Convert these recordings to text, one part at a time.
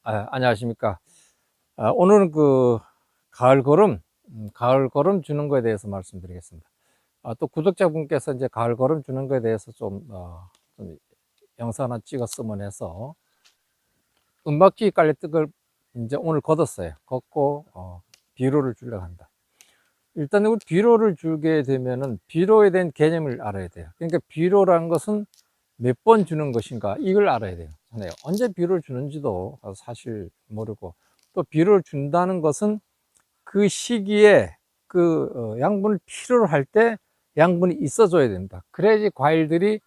안녕하십니까. 오늘은 가을 걸음 주는 거에 대해서 말씀드리겠습니다. 또 구독자분께서 이제 가을 걸음 주는 거에 대해서 좀 영상 하나 찍었으면 해서 은박지 깔래떡을 이제 오늘 걷었어요. 걷고, 비료를 주려고 한다. 일단 우리 비료를 주게 되면은 비료에 대한 개념을 알아야 돼요. 그러니까 비료라는 것은 몇 번 주는 것인가 이걸 알아야 돼요. 언제 비료를 주는지도 사실 모르고, 또 비료를 준다는 것은 그 시기에 양분을 필요로 할 때 양분이 있어줘야 된다. 그래야지 과일들이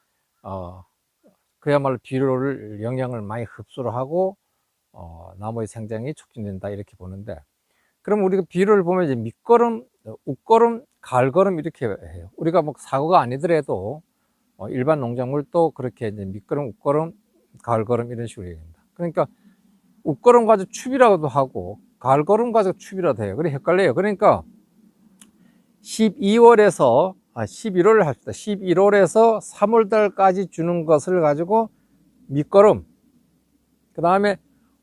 그야말로 비료를 영양을 많이 흡수를 하고 나무의 생장이 촉진된다 이렇게 보는데, 그럼 우리가 비료를 보면 이제 밑거름, 웃거름, 가을거름 이렇게 해요. 우리가 뭐 사고가 아니더라도 일반 농작물도 그렇게 이제 밑거름, 웃거름, 가을거름 이런 식으로 얘기합니다. 그러니까 웃거름 가지고 추비라고도 하고 가을거름 가지고 추비라도 해요. 그래 헷갈려요. 그러니까 11월에서 11월을 합시다. 11월에서 3월달까지 주는 것을 가지고 밑거름, 그 다음에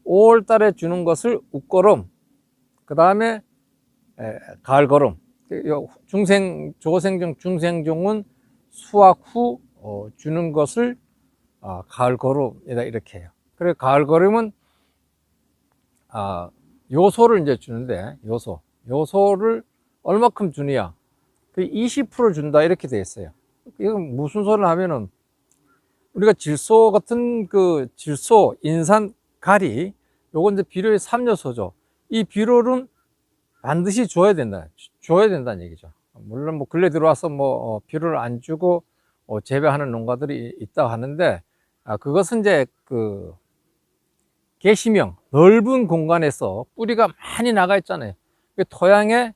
5월달에 주는 것을 웃거름, 그 다음에 가을거름. 조생종, 중생종은 수확 후 주는 것을 가을거름이다 이렇게 해요. 그래서 가을거름은 요소를 이제 주는데, 요소를 얼마큼 주느냐, 20% 준다 이렇게 돼 있어요. 이건 무슨 소리를 하면은, 우리가 질소 같은 질소, 인산, 가리, 요건 이제 비료의 3요소죠. 이 비료는 반드시 줘야 된다는 얘기죠. 물론 뭐 근래 들어와서 비료를 안 주고 재배하는 농가들이 있다고 하는데, 그것은 이제 개시명, 넓은 공간에서 뿌리가 많이 나가 있잖아요. 토양에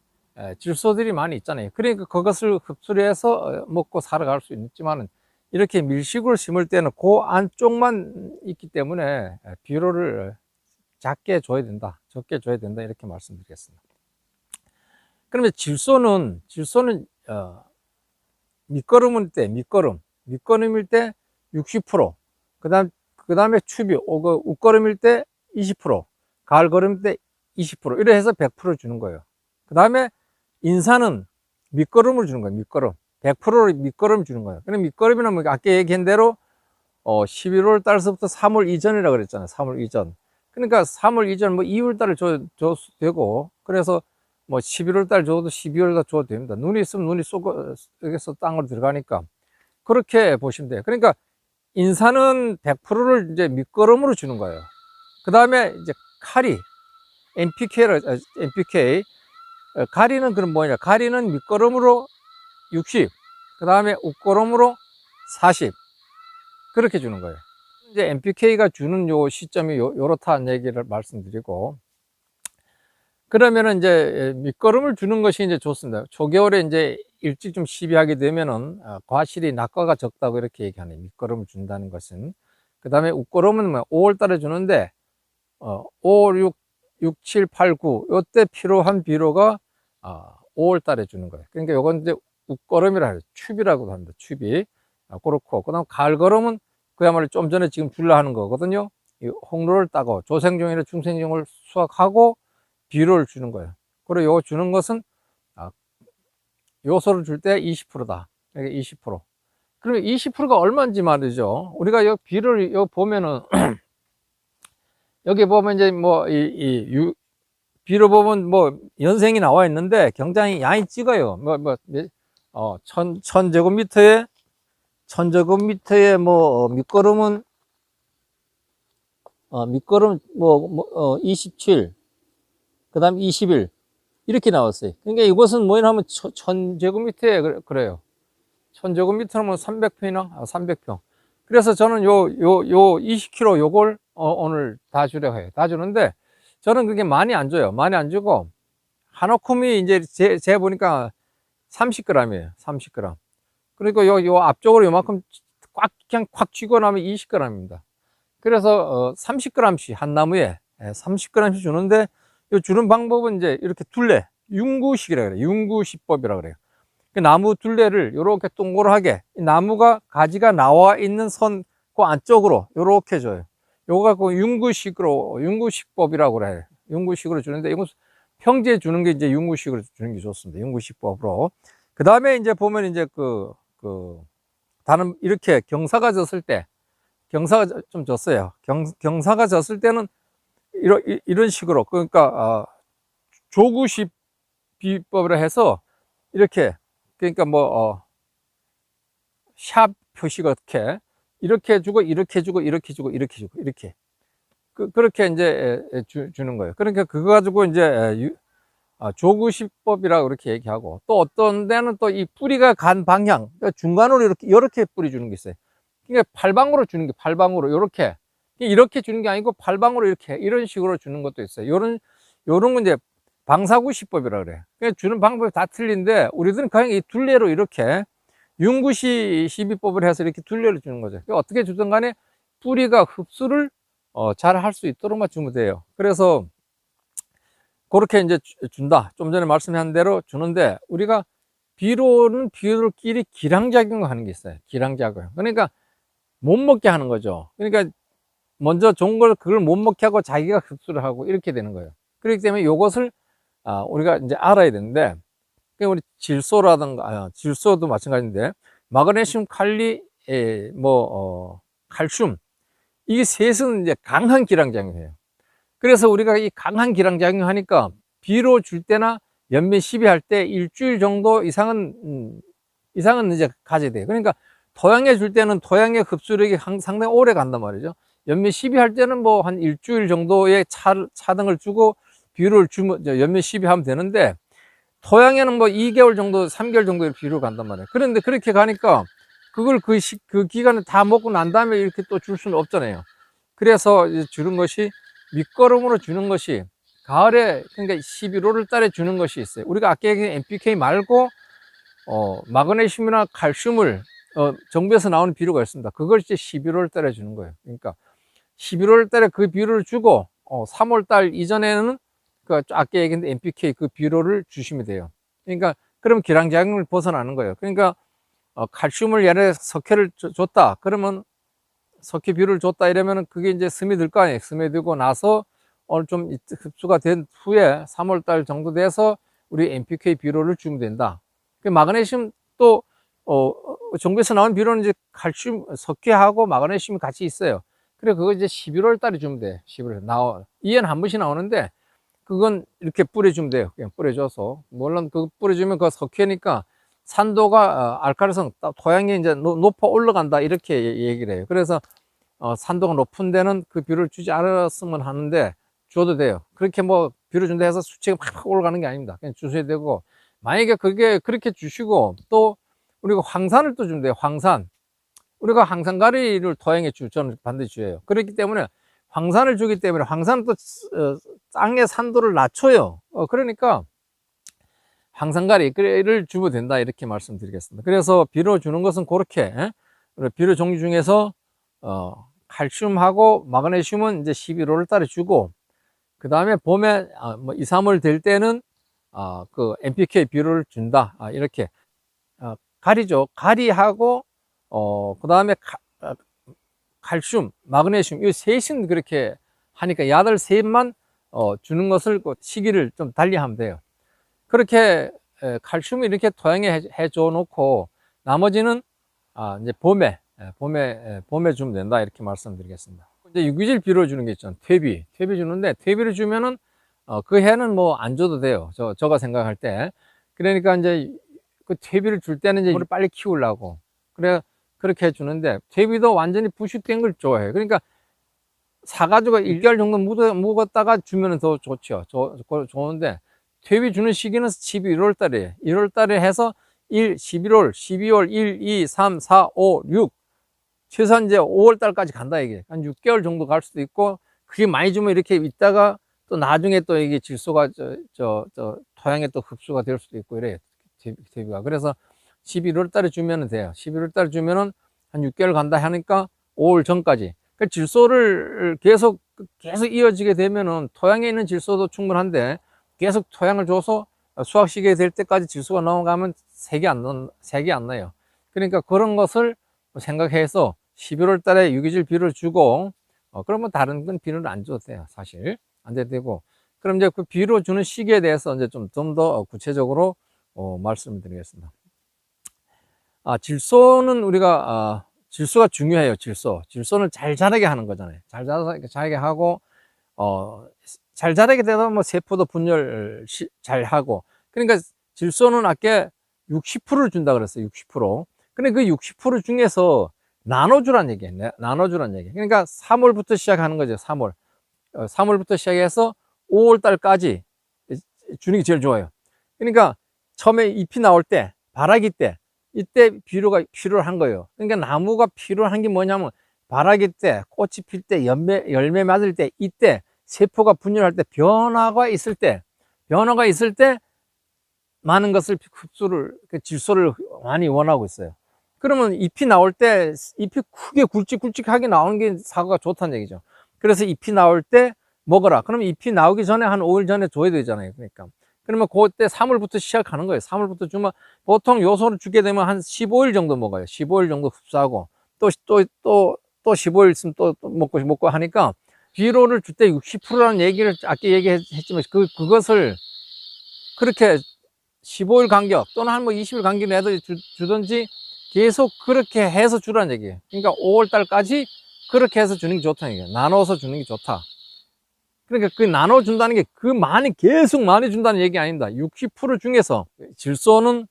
질소들이 많이 있잖아요. 그러니까 그것을 흡수를 해서 먹고 살아갈 수 있지만은, 이렇게 밀식으로 심을 때는 그 안쪽만 있기 때문에 비료를 적게 줘야 된다 이렇게 말씀드리겠습니다. 그러면 질소는 밑거름일 때 60%, 그 다음에 추비, 웃거름일 때 20%, 가을거름일 때 20%, 이래 해서 100% 주는 거예요. 그 다음에 인산은 밑거름을 주는 거예요. 밑거름. 100%를 밑거름 주는 거예요. 그럼 밑거름이란 뭐 아까 얘기한 대로 11월 달서부터 3월 이전이라고 그랬잖아요. 3월 이전. 그러니까 3월 이전, 2월 달에 줘도 되고, 그래서 11월 달 줘도 12월 달 줘도 됩니다. 눈이 있으면 눈이 여기서 땅으로 들어가니까. 그렇게 보시면 돼요. 그러니까 인산은 100%를 이제 밑거름으로 주는 거예요. 그 다음에 이제 카리, NPK. 가리는 그럼 뭐냐? 가리는 밑거름으로 60, 그 다음에 웃거름으로 40. 그렇게 주는 거예요. 이제 NPK가 주는 요 시점이 요렇다는 얘기를 말씀드리고, 그러면은 이제 밑거름을 주는 것이 이제 좋습니다. 초겨울에 이제 일찍 좀 시비하게 되면은 과실이 낙과가 적다고 이렇게 얘기하네요. 밑거름을 준다는 것은. 그 다음에 웃거름은 5월 달에 주는데 5, 6, 7, 8, 9 요때 필요한 비료가 5월 달에 주는 거예요. 그러니까 요건 이제 웃거름이라 해요. 추비라고도 합니다. 추비. 그렇고, 그 다음 가을거름은 그야말로 좀 전에 지금 줄라 하는 거거든요. 이 홍로를 따고 조생종이나 중생종을 수확하고 비료를 주는 거예요. 그리고 요거 주는 것은 요소를 줄 때 20%다. 이게 20%. 그러면 20%가 얼마인지 말이죠. 우리가 요 비료를 보면은 여기 보면 이제 비료 보면 연생이 나와 있는데 굉장히 양이 적어요. 1000제곱미터에 밑거름은 27, 그 다음 21 이렇게 나왔어요. 그러니까 이것은 뭐냐 하면 1000제곱미터에 그래요. 1000제곱미터면 300평이나 300평. 그래서 저는 요 20kg 요걸 오늘 다 주려고 해요. 다 주는데 저는 그게 많이 안 줘요. 많이 안 주고, 한 오쿰이 이제 재 보니까 30g이에요. 30g. 그리고 요 앞쪽으로 요만큼 그냥 콱 쥐고 나면 20g입니다. 그래서 30g씩 한 나무에 30g씩 주는데, 요 주는 방법은 이제 이렇게 융구식이라 그래요. 융구시법이라 그래요. 그 나무 둘레를 이렇게 동그랗게, 나무가 가지가 나와 있는 선 그 안쪽으로 이렇게 줘요. 요거 갖고 융구식법이라고 그래. 융구식으로 주는데, 이건 평지에 주는 게 이제 융구식으로 주는 게 좋습니다. 융구식법으로. 그 다음에 이제 보면 이제 다른, 이렇게 경사가 졌을 때, 경사가 좀 졌어요. 경사가 졌을 때는 이런 식으로, 그러니까, 조구식 비법으로 해서, 이렇게, 그러니까 샵 표시가 이렇게 해주고, 이렇게 해주고, 이렇게 해주고, 이렇게 해주고, 이렇게. 그렇게 이제 주는 거예요. 그러니까 그거 가지고 이제 조구시법이라고 그렇게 얘기하고, 또 어떤 데는 또 이 뿌리가 간 방향, 그러니까 중간으로 이렇게 뿌리 주는 게 있어요. 그러니까 팔방으로 주는 게, 팔방으로 이렇게 주는 게 아니고 팔방으로 이런 식으로 주는 것도 있어요. 요런 건 이제 방사구시법이라 그래. 그러니까 주는 방법이 다 틀린데, 우리들은 그냥 이 둘레로 이렇게 융구시 시비법을 해서 이렇게 둘레로 주는 거죠. 그러니까 어떻게 주든 간에 뿌리가 흡수를 잘 할 수 있도록만 주면 돼요. 그래서 그렇게 이제 준다. 좀 전에 말씀한 대로 주는데, 우리가 비료끼리 기량작용을 하는 게 있어요. 기량작용. 그러니까 못 먹게 하는 거죠. 그러니까 먼저 좋은 걸 그걸 못 먹게 하고 자기가 흡수를 하고 이렇게 되는 거예요. 그렇기 때문에 이것을 우리가 이제 알아야 되는데, 우리 질소도 마찬가지인데, 마그네슘, 칼리, 칼슘, 이 셋은 이제 강한 기량작용을 해요. 그래서 우리가 이 강한 기량작용을 하니까 비료 줄 때나 연면 시비할 때 일주일 정도 이상은 이제 가져야 돼요. 그러니까 토양에 줄 때는 토양의 흡수력이 상당히 오래 간단 말이죠. 연면 시비할 때는 뭐 한 일주일 정도의 차등을 주고 비료를 주면 연면 시비하면 되는데, 토양에는 뭐 2개월 정도, 3개월 정도의 비료가 간단 말이에요. 그런데 그렇게 가니까 그걸 그 기간을 다 먹고 난 다음에 이렇게 또 줄 수는 없잖아요. 그래서 이제 주는 것이, 밑거름으로 주는 것이, 가을에, 그러니까 11월 달에 주는 것이 있어요. 우리가 아까 얘기한 NPK 말고 마그네슘이나 칼슘을 정부에서 나오는 비료가 있습니다. 그걸 이제 11월 달에 주는 거예요. 그러니까 11월 달에 그 비료를 주고 3월 달 이전에는 아까 얘기한 NPK 그 비료를 주시면 돼요. 그러니까 그럼 기량작용을 벗어나는 거예요. 그러니까 칼슘을 예를 석회를 줬다. 그러면 석회 비료를 줬다 이러면은 그게 이제 스며들 거 아니에요. 스며들고 나서 어느 좀 흡수가 된 후에 3월 달 정도 돼서 우리 NPK 비료를 주면 된다. 그 마그네슘 또 정부에서 나온 비료는 이제 칼슘, 석회하고 마그네슘이 같이 있어요. 그래 그거 이제 11월 달에 주면 돼. 11월 2년에 한 번씩 나오는데, 그건 이렇게 뿌려주면 돼요. 그냥 뿌려줘서. 물론 그거 뿌려주면 그 석회니까 산도가 알칼리성, 토양이 이제 높아 올라간다 이렇게 얘기를 해요. 그래서 산도가 높은 데는 그 비료를 주지 않았으면 하는데 줘도 돼요. 그렇게 뭐 비료 준다 해서 수치가 팍 올라가는 게 아닙니다. 그냥 주셔야 되고, 만약에 그게 그렇게 주시고, 또 우리가 황산을 또 주면 돼요. 황산. 우리가 황산가리를 토양에 저는 반드시 줘요. 그렇기 때문에 황산을 주기 때문에, 황산은 또 땅의 산도를 낮춰요. 그러니까 황산가리를 주면 된다 이렇게 말씀드리겠습니다. 그래서 비료 주는 것은 그렇게, 비료 종류 중에서 칼슘하고 마그네슘은 이제 11월 달에 주고, 그 다음에 봄에 2, 3월 될 때는 그 NPK 비료를 준다. 이렇게 가리죠. 가리하고 그 다음에 칼슘, 마그네슘 이 셋은 그렇게 하니까 야들 셋만 주는 것을 시기를 좀 달리하면 돼요. 그렇게 칼슘을 이렇게 토양에 해줘 놓고, 나머지는 이제 봄에 주면 된다 이렇게 말씀드리겠습니다. 이제 유기질 비료 주는 게 있잖아요. 퇴비 주는데, 퇴비를 주면은 그 해는 뭐 안 줘도 돼요. 제가 생각할 때. 그러니까 이제 그 퇴비를 줄 때는 이제 물을 빨리 키우려고 그렇게 해주는데, 퇴비도 완전히 부식된 걸 좋아해요. 그러니까 사가지고 1개월 정도 묵었다가 주면 더 좋죠. 좋은데, 퇴비 주는 시기는 11월 달이에요. 1월 달에 해서 11월, 12월, 1, 2, 3, 4, 5, 6. 최소한 이제 5월 달까지 간다, 이게. 한 6개월 정도 갈 수도 있고, 그게 많이 주면 이렇게 있다가 또 나중에 또 이게 질소가 토양에 또 흡수가 될 수도 있고 이래요. 퇴비가. 그래서 11월 달에 주면 돼요. 11월 달에 주면은 한 6개월 간다 하니까 5월 전까지. 그 질소를 계속 이어지게 되면은 토양에 있는 질소도 충분한데, 계속 토양을 줘서 수확 시기에 될 때까지 질소가 넘어가면 색이 안 나요. 그러니까 그런 것을 생각해서 11월 달에 유기질 비료를 주고, 그러면 다른 건 비료를 안 줘도 돼요. 사실 안 돼도 되고. 그럼 이제 그 비료 주는 시기에 대해서 이제 좀 더 구체적으로 말씀을 드리겠습니다. 질소는 우리가 질소가 중요해요. 질소는 잘 자라게 하는 거잖아요. 잘 자라게 하고 잘 자라게 되면 뭐 세포도 분열 잘 하고. 그러니까 질소는 아까 60%를 준다 그랬어요. 60%. 근데 그 60% 중에서 나눠주란 얘기예요. 나눠주란 얘기. 그러니까 3월부터 시작하는 거죠. 3월. 3월부터 시작해서 5월 달까지 주는 게 제일 좋아요. 그러니까 처음에 잎이 나올 때, 발아기 때, 이때 비료가 필요한 거예요. 그러니까 나무가 필요한 게 뭐냐면 발아기 때, 꽃이 필 때, 열매 맞을 때, 이때 세포가 분열할 때, 변화가 있을 때 많은 것을 질소를 많이 원하고 있어요. 그러면 잎이 나올 때 잎이 크게 굵직굵직하게 나오는 게 사과가 좋다는 얘기죠. 그래서 잎이 나올 때 먹어라. 그러면 잎이 나오기 전에 한 5일 전에 줘야 되잖아요. 그러니까 그러면 그때 3월부터 시작하는 거예요. 3월부터 주면 보통 요소를 주게 되면 한 15일 정도 먹어요. 15일 정도 흡수하고 또 15일 있으면 또 먹고 하니까 비료를 줄 때 60%라는 얘기를 아까 얘기했지만 그것을 그렇게 15일 간격 또는 한 뭐 20일 간격 내도 주든지 계속 그렇게 해서 주라는 얘기예요. 그러니까 5월 달까지 그렇게 해서 주는 게 좋다는 얘기예요. 나눠서 주는 게 좋다. 그러니까 그 나눠준다는 게 계속 많이 준다는 얘기 아닙니다. 60% 중에서 질소는,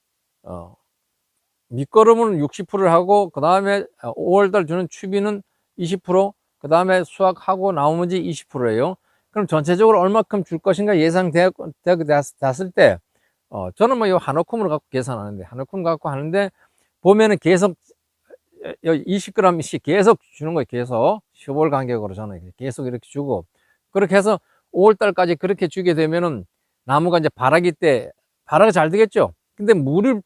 밑거름은 60%를 하고, 그 다음에 5월달 주는 추비는 20%, 그 다음에 수확하고 나머지 20%예요. 그럼 전체적으로 얼마큼 줄 것인가 예상되었을 때, 저는 뭐 이 한오쿰을 갖고 계산하는데, 한오쿰 갖고 하는데, 보면은 계속 20g씩 계속 주는 거예요. 계속 15월 간격으로 저는 계속 이렇게 주고, 그렇게 해서 5월달까지 그렇게 주게 되면은 나무가 이제 발화가 잘 되겠죠. 근데 물은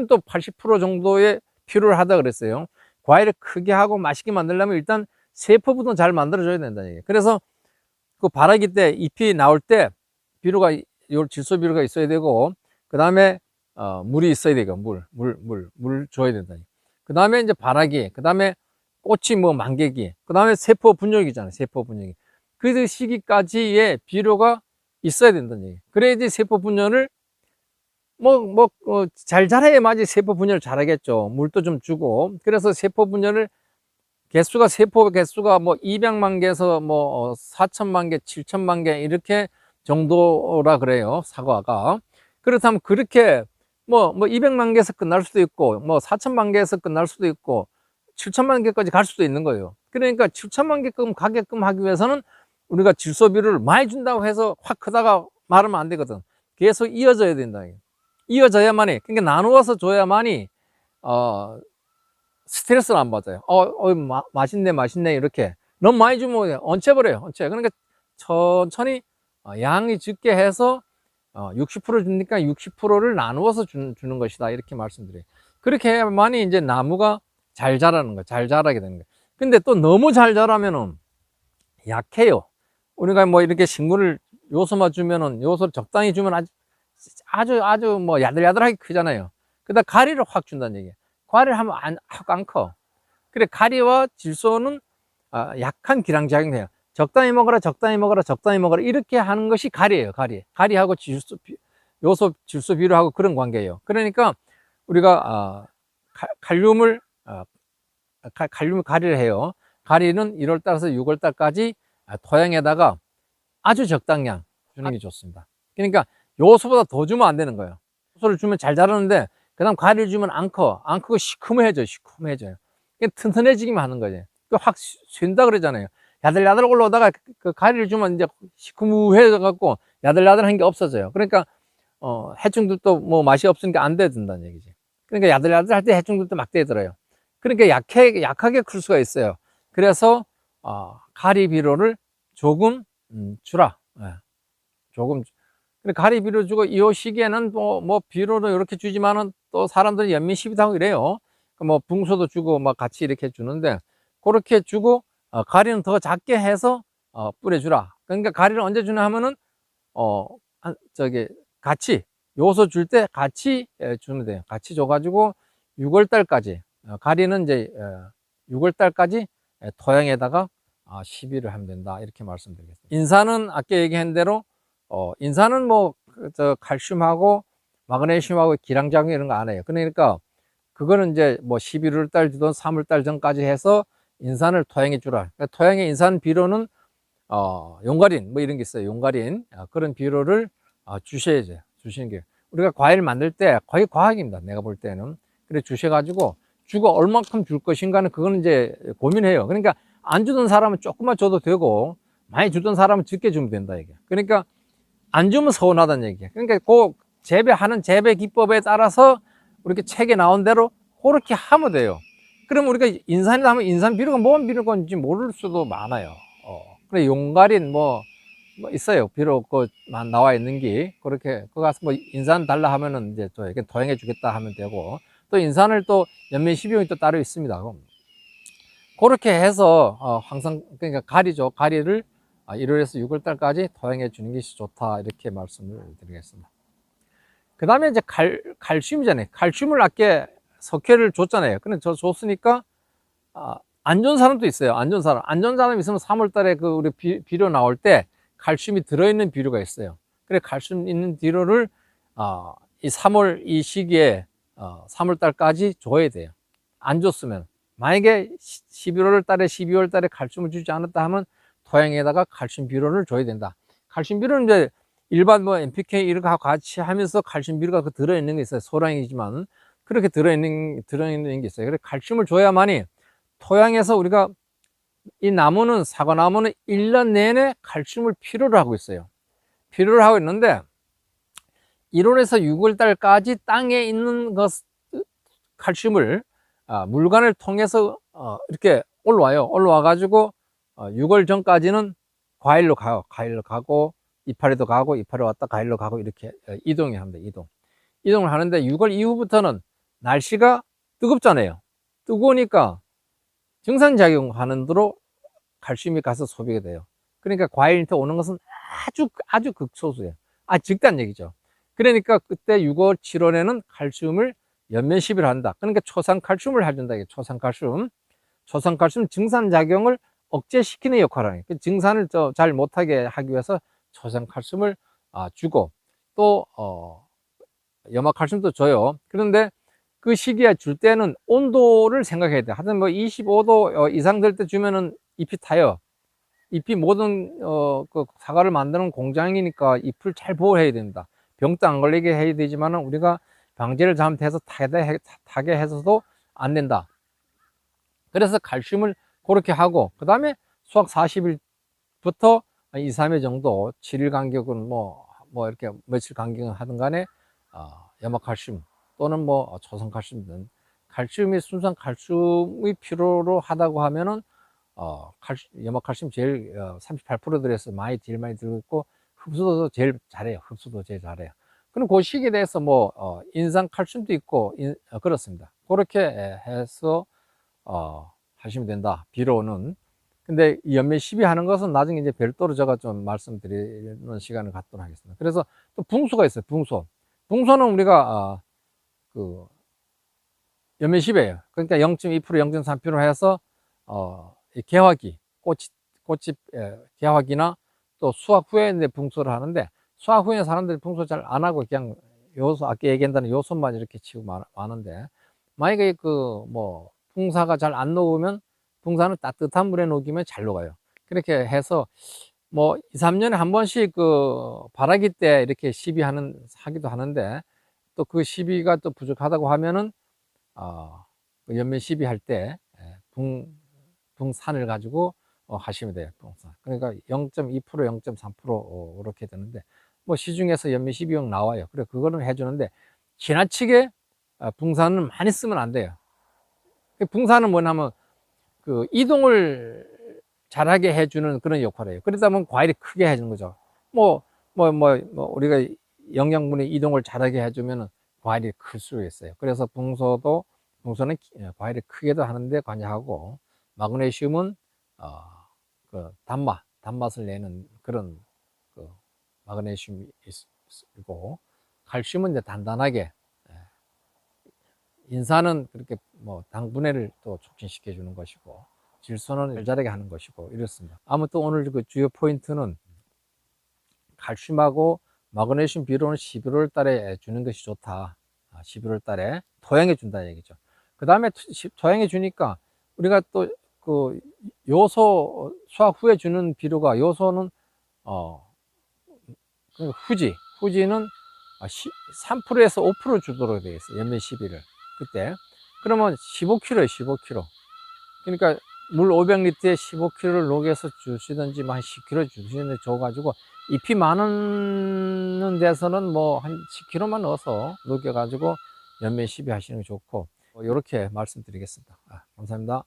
또 80% 정도의 필요를 하다 그랬어요. 과일을 크게 하고 맛있게 만들려면 일단 세포부터 잘 만들어줘야 된다는 얘기예요. 그래서 그 발화기 때 잎이 나올 때 질소 비료가 있어야 되고, 그 다음에 물이 있어야 되고, 물 줘야 된다. 그 다음에 이제 발화기, 그 다음에 꽃이 뭐 만개기, 그 다음에 세포 분열기잖아요. 세포 분열기. 그 시기까지의 비료가 있어야 된다는 얘기예요. 그래야지 세포 분열을 잘 자라야만이 세포 분열을 잘하겠죠. 물도 좀 주고. 그래서 세포 분열을 세포 개수가 뭐 200만 개에서 뭐 4천만 개, 7천만 개 이렇게 정도라 그래요. 사과가. 그렇다면 그렇게 뭐 200만 개에서 끝날 수도 있고, 뭐 4천만 개에서 끝날 수도 있고, 7천만 개까지 갈 수도 있는 거예요. 그러니까 7천만 개끔 가게끔 하기 위해서는 우리가 질소비료를 많이 준다고 해서 확 크다가 마르면 안 되거든. 계속 이어져야 된다. 이어져야만이, 그러니까 나누어서 줘야만이 스트레스를 안 받아요. 맛있네 이렇게 너무 많이 주면 얹혀버려요. 그러니까 천천히 양이 적게 해서 60% 주니까 60%를 나누어서 주는 것이다, 이렇게 말씀드려요. 그렇게 해야만이 이제 나무가 잘 자라는 거예요. 잘 자라게 되는 거예요. 근데 또 너무 잘 자라면은 약해요. 우리가 뭐 이렇게 식물을 요소만 주면은, 요소를 적당히 주면 아주 뭐 야들야들하게 크잖아요. 그러다 가리를 확 준다는 얘기예요. 가리를 하면 안 커. 그래, 가리와 질소는 약한 기량작용해요. 적당히 먹어라, 이렇게 하는 것이 가리예요. 가리하고 질소 비료하고 그런 관계예요. 그러니까 우리가 칼륨을 가리를 해요. 가리는 1월 달에서 6월 달까지 토양에다가 아주 적당량 주는 게 좋습니다. 그러니까 요소보다 더 주면 안 되는 거예요. 요소를 주면 잘 자라는데, 그 다음 가리를 주면 안 크고 시커매져요. 튼튼해지기만 하는 거지. 확 쉰다 그러잖아요. 야들야들 올라오다가 그 가리를 주면 이제 시커매져갖고 야들야들한 게 없어져요. 그러니까 해충들도 뭐 맛이 없으니까 안 돼든다는 얘기지. 그러니까 야들야들 할 때 해충들도 막 돼들어요. 그러니까 약하게 클 수가 있어요. 그래서 가리 비료를 조금 주라. 조금. 가리 비료 주고, 이 시기에는 뭐 비료도 이렇게 주지만은 또 사람들이 연민 시비도 하고 이래요. 뭐 붕소도 주고 막 같이 이렇게 주는데, 그렇게 주고 가리는 더 작게 해서 뿌려주라. 그러니까 가리를 언제 주냐 하면은 같이 요소 줄 때 같이 주면 돼요. 같이 줘가지고 6월 달까지, 가리는 이제 6월 달까지 토양에다가 시비를 하면 된다. 이렇게 말씀드리겠습니다. 인산은 아까 얘기한 대로, 인산은 칼슘하고 마그네슘하고 기량작용 이런 거 안 해요. 그러니까 그거는 이제 11월 달 주던 3월 달 전까지 해서 인산을 토양에 주라. 그러니까 토양에 인산 비료는 용가린 이런 게 있어요. 용가린 그런 비료를 주셔야죠. 주시는 게 우리가 과일 만들 때 거의 과학입니다. 내가 볼 때는 그래 주셔가지고 주고 얼만큼 줄 것인가는 그거는 이제 고민해요. 그러니까 안 주던 사람은 조금만 줘도 되고 많이 주던 사람은 적게 주면 된다 이게. 그러니까 안 주면 서운하다는 얘기예요. 그러니까 그 재배하는 재배 기법에 따라서 이렇게 책에 나온 대로 그렇게 하면 돼요. 그럼 우리가 인산이다 하면 인산 비료가 뭔 비료인지 모를 수도 많아요. 그래 용가린 있어요. 비료 나와 있는 게 그렇게 그거 가서 인산 달라 하면은 이제 또 이렇게 도양해 주겠다 하면 되고 또 인산을 또 연면 12용이 또 따로 있습니다. 그렇게 해서 항상 그러니까 가리죠. 가리를 1월에서 6월 달까지 토양해 주는 것이 좋다 이렇게 말씀을 드리겠습니다. 그 다음에 이제 칼슘이잖아요. 칼슘을 아까 석회를 줬잖아요. 근데 저 줬으니까 안 좋은 사람도 있어요. 안 좋은 사람 있으면 3월 달에 그 우리 비료 나올 때 칼슘이 들어있는 비료가 있어요. 그래 칼슘 있는 비료를 이 3월 이 시기에 3월 달까지 줘야 돼요. 안 줬으면 만약에 11월 달에 12월 달에 칼슘을 주지 않았다 하면 토양에다가 칼슘 비료를 줘야 된다. 칼슘 비료는 이제 일반 NPK 이런 거 같이 하면서 칼슘 비료가 들어있는 게 있어요. 소량이지만 그렇게 들어있는 게 있어요. 그래 칼슘을 줘야만이 토양에서 우리가 이 나무는 사과나무는 1년 내내 칼슘을 필요로 하고 있어요. 필요로 하고 있는데 1월에서 6월 달까지 땅에 있는 칼슘을 물관을 통해서 이렇게 올라와 가지고 6월 전까지는 과일로 가고 이파리도 가고 이파리 왔다 과일로 가고 이렇게 이동이 합니다. 이동을 하는데 6월 이후부터는 날씨가 뜨겁잖아요. 뜨거우니까 증산작용하는 대로 칼슘이 가서 소비가 돼요. 그러니까 과일한테 오는 것은 아주 극소수예요. 적다는 얘기죠. 그러니까 그때 6월, 7월에는 칼슘을 연면 시비를 한다. 그러니까 초산칼슘을 해준다. 초산칼슘 증산작용을 억제시키는 역할을 하는 거예요. 증산을 잘 못하게 하기 위해서 초산칼슘을 주고 또 염화칼슘도 줘요. 그런데 그 시기에 줄 때는 온도를 생각해야 돼. 하여튼 25도 이상 될 때 주면은 잎이 타요. 잎이 모든 그 사과를 만드는 공장이니까 잎을 잘 보호해야 됩니다. 병도 안 걸리게 해야 되지만은 우리가 방제를 잘못해서 타게 해서도 안 된다. 그래서 칼슘을 그렇게 하고 그 다음에 수확 40일부터 2, 3일 정도 7일 간격은 이렇게 며칠 간격은 하든 간에 염화칼슘 또는 초산칼슘 등 칼슘이 순수한 칼슘이 필요로 하다고 하면은 염화칼슘 제일 38% 들어서 제일 많이 들고 있고 흡수도 제일 잘해요. 그럼 그 시기에 대해서 인산 칼슘도 있고 그렇습니다. 그렇게 해서 하시면 된다. 비료는. 근데 연면 시비하는 것은 나중에 이제 별도로 제가 좀 말씀드리는 시간을 갖도록 하겠습니다. 그래서 또 붕소가 있어요. 붕소는 우리가 그 연면 시비예요. 그러니까 0.2%, 0.3% 해서 이 개화기, 꽃이 개화기나 또 수확 후에 이제 붕소를 하는데 수확 후에 사람들이 붕소 잘 안 하고 그냥 아까 얘기한다는 요소만 이렇게 치고 마는데 만약에 붕사가 잘 안 녹으면 붕사는 따뜻한 물에 녹이면 잘 녹아요. 그렇게 해서 2, 3년에 한 번씩 발화기 때 이렇게 하기도 하는데 또 그 시비가 또 부족하다고 하면은 연면 시비할 때 붕산을 가지고 하시면 돼요. 붕산. 그러니까 0.2%, 0.3% 이렇게 되는데 시중에서 연면 시비용 나와요. 그래 그거는 해주는데 지나치게 붕산은 많이 쓰면 안 돼요. 붕산은 뭐냐면 그 이동을 잘하게 해주는 그런 역할이에요. 그러다 보면 과일이 크게 해주는 거죠. 우리가 영양분의 이동을 잘하게 해주면 과일이 클 수 있어요. 그래서 붕소는 과일이 크게도 하는데 관여하고 마그네슘은 그 단맛을 내는 그런 그 마그네슘이 있고 칼슘은 이제 단단하게 인산은 그렇게 당분해를 또 촉진시켜 주는 것이고 질소는 잘 자라게 하는 것이고 이렇습니다. 아무튼 오늘 그 주요 포인트는 칼슘하고 마그네슘 비료는 11월 달에 주는 것이 좋다. 11월 달에 토양에 준다 얘기죠. 그 다음에 토양에 주니까 우리가 또 그 요소 수확 후에 주는 비료가 요소는 후지는 3%에서 5% 주도록 되어 있어요. 연면 12를 그때 그러면 15kg에 15kg. 그러니까 물 500리터에 15kg를 녹여서 주시든지 한 10kg 주시는데 줘가지고 잎이 많은 데서는 뭐 한 10kg만 넣어서 녹여가지고 연면 12 하시는 게 좋고 이렇게 말씀드리겠습니다. 감사합니다.